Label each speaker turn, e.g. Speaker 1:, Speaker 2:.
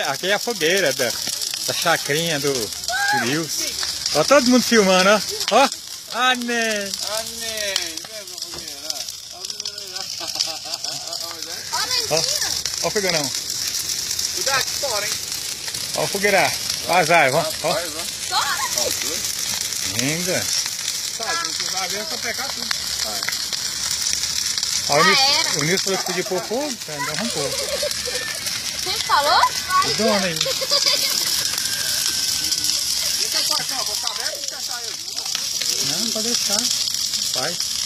Speaker 1: Aqui é a fogueira da chacrinha do Nilson. Ó, todo mundo filmando, ó. Ó, a Ney. Ó o fogueirão.
Speaker 2: Cuidado, estoura, hein?
Speaker 1: Ó o fogueirão. Ó as árvores, ó. Linda.
Speaker 2: Você vai ver, só pegar tudo.
Speaker 1: Ó, o Nilson falou que podia pôr fogo, então vamos pôr.
Speaker 3: Quem falou?
Speaker 1: O dono aí.
Speaker 2: Deixa eu cortar, vou ficar velho e deixar eu.
Speaker 1: Não, pode deixar. Faz.